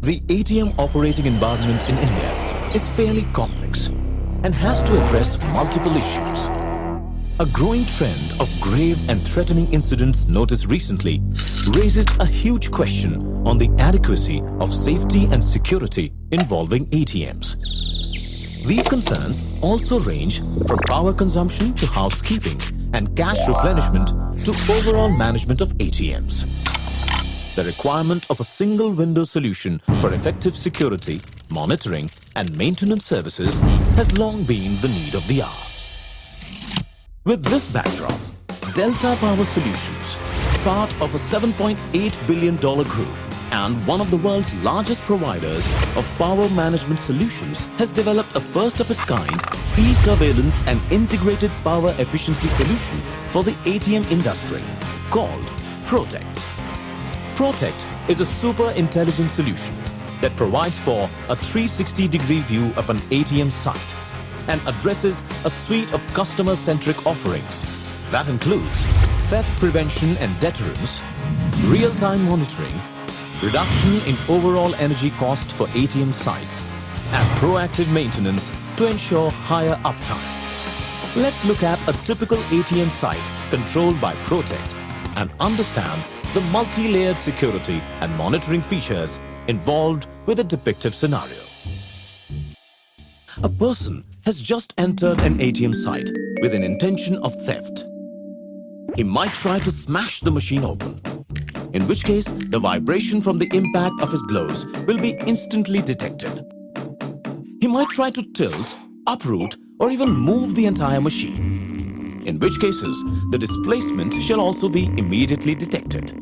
The ATM operating environment in India is fairly complex and has to address multiple issues. A growing trend of grave and threatening incidents noticed recently raises a huge question on the adequacy of safety and security involving ATMs. These concerns also range from power consumption to housekeeping and cash replenishment to overall management of ATMs. The requirement of a single window solution for effective security, monitoring and maintenance services has long been the need of the hour. With this backdrop, Delta Power Solutions, part of a $7.8 billion group and one of the world's largest providers of power management solutions, has developed a first-of-its-kind e-surveillance and integrated power efficiency solution for the ATM industry called Protect. Protect is a super intelligent solution that provides for a 360-degree view of an ATM site and addresses a suite of customer-centric offerings that includes theft prevention and deterrence, real-time monitoring, reduction in overall energy cost for ATM sites, and proactive maintenance to ensure higher uptime. Let's look at a typical ATM site controlled by Protect and understand the multi-layered security and monitoring features involved with a depictive scenario. A person has just entered an ATM site with an intention of theft. He might try to smash the machine open, in which case the vibration from the impact of his blows will be instantly detected. He might try to tilt, uproot, or even move the entire machine, in which cases the displacement shall also be immediately detected.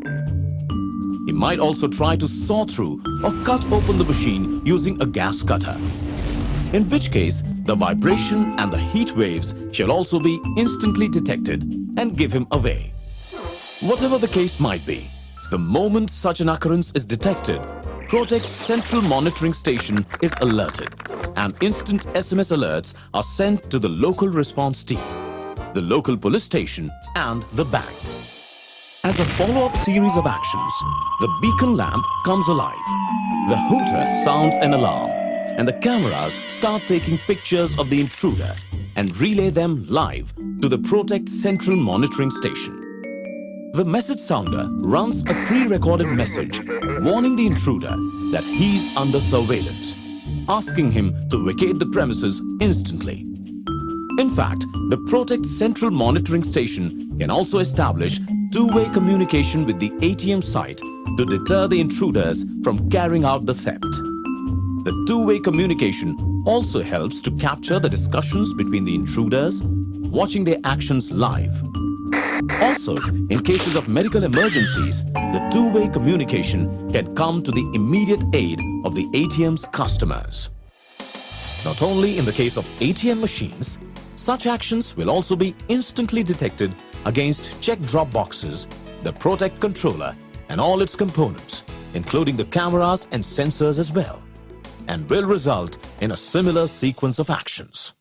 He might also try to saw through or cut open the machine using a gas cutter, in which case the vibration and the heat waves shall also be instantly detected and give him away. Whatever the case might be, the moment such an occurrence is detected, Protect's central monitoring station is alerted and instant SMS alerts are sent to the local response team, the local police station and the bank. As a follow-up series of actions, the beacon lamp comes alive, the hooter sounds an alarm, and the cameras start taking pictures of the intruder and relay them live to the Protect Central Monitoring Station. The message sounder runs a pre-recorded message warning the intruder that he's under surveillance, asking him to vacate the premises instantly. In fact, the Protect Central Monitoring Station can also establish two-way communication with the ATM site to deter the intruders from carrying out the theft. The two-way communication also helps to capture the discussions between the intruders, watching their actions live. Also, in cases of medical emergencies, the two-way communication can come to the immediate aid of the ATM's customers. Not only in the case of ATM machines, such actions will also be instantly detected against check drop boxes, the Protect controller and all its components, including the cameras and sensors as well, and will result in a similar sequence of actions.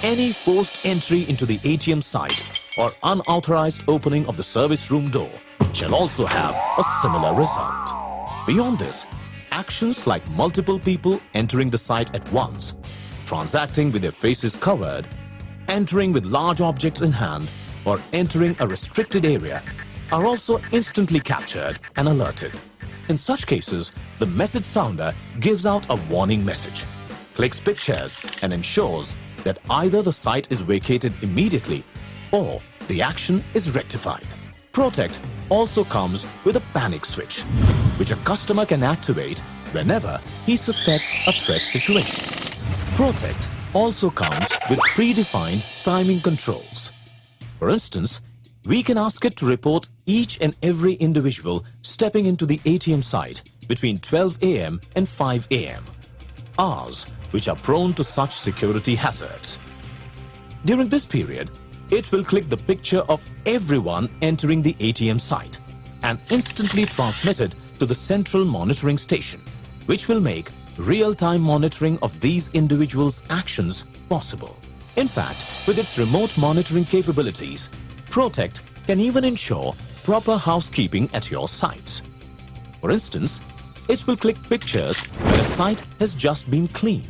Any forced entry into the ATM site or unauthorized opening of the service room door shall also have a similar result. Beyond this, actions like multiple people entering the site at once, transacting with their faces covered, entering with large objects in hand, or entering a restricted area are also instantly captured and alerted. In such cases, the message sounder gives out a warning message, clicks pictures and ensures that either the site is vacated immediately or the action is rectified. Protect also comes with a panic switch, which a customer can activate whenever he suspects a threat situation. Protect also comes with predefined timing controls. For instance, we can ask it to report each and every individual stepping into the ATM site between 12 a.m. and 5 a.m., hours which are prone to such security hazards. During this period, it will click the picture of everyone entering the ATM site and instantly transmit it to the central monitoring station, which will make real-time monitoring of these individuals' actions possible. In fact, with its remote monitoring capabilities, Protect can even ensure proper housekeeping at your sites. For instance, It will click pictures when a site has just been cleaned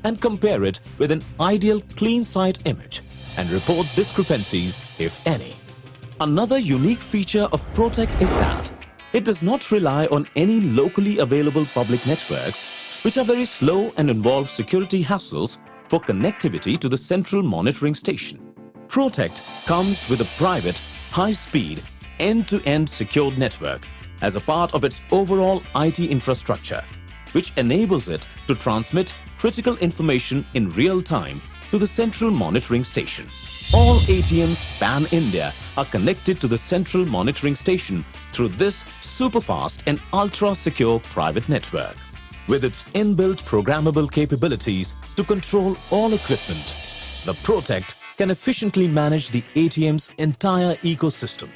and compare it with an ideal clean site image and report discrepancies, if any. Another unique feature of Protect is that it does not rely on any locally available public networks, which are very slow and involve security hassles for connectivity to the central monitoring station. Protect comes with a private, high-speed, end-to-end secured network as a part of its overall IT infrastructure, which enables it to transmit critical information in real time to the central monitoring station. All ATMs pan-India are connected to the central monitoring station through this super-fast and ultra-secure private network. With its inbuilt programmable capabilities to control all equipment, the Protect can efficiently manage the ATM's entire ecosystem,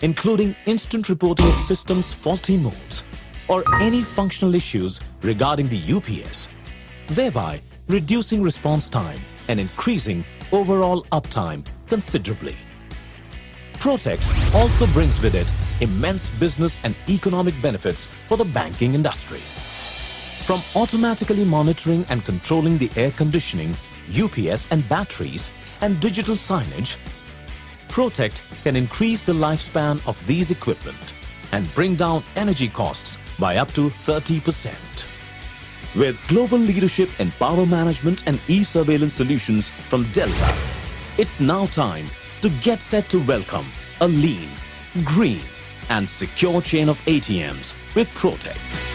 including instant reporting of systems' faulty modes or any functional issues regarding the UPS, thereby reducing response time and increasing overall uptime considerably. Protect also brings with it immense business and economic benefits for the banking industry. From automatically monitoring and controlling the air conditioning, UPS and batteries, and digital signage, Protect can increase the lifespan of these equipment and bring down energy costs by up to 30%. With global leadership in power management and e-surveillance solutions from Delta, it's now time to get set to welcome a lean, green, and secure chain of ATMs with Protect.